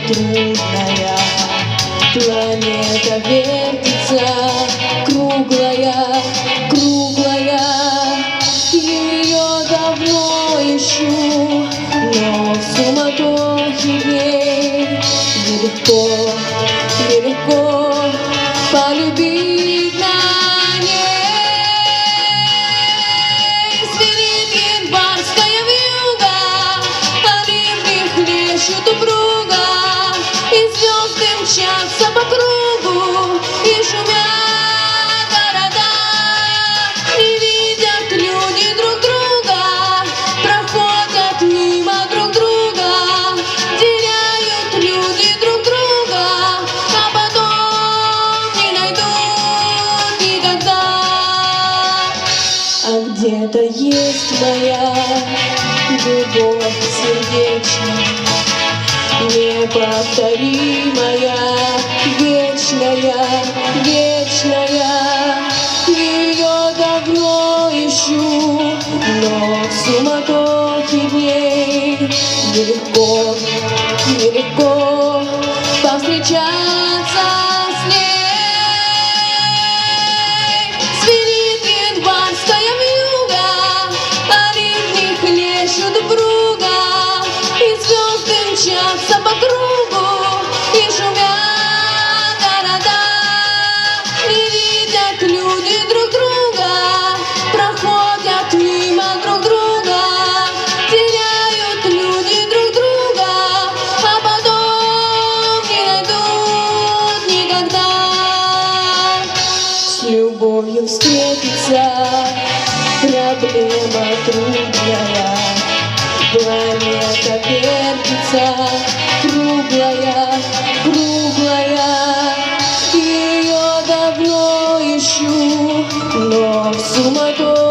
трудная. Планета вертится, круглая, круглая. Ее давно ищу, но в суматохе ей нелегко, нелегко полюбить на ней. Звенит январская вьюга, они в них хлещут упруга, и звезды мчатся по кругу, и шумят города. Не видят люди друг друга, проходят мимо друг друга, теряют люди друг друга, а потом не найдут никогда. А где-то есть моя любовь сердечная, неповторимая, вечная, вечная. Ее давно ищу, но в суматохе дней нелегко, нелегко повстречаться с ней. Звенит январская вьюга, они в них хлещут упруга, и звезды мчатся по кругу, и шумят города. Не видят люди друг друга, проходят мимо друг друга, теряют люди друг друга, а потом не найдут никогда. С любовью встретиться проблема трудная. Планета вертится, круглая, круглая. Ее давно ищу, но в суматохе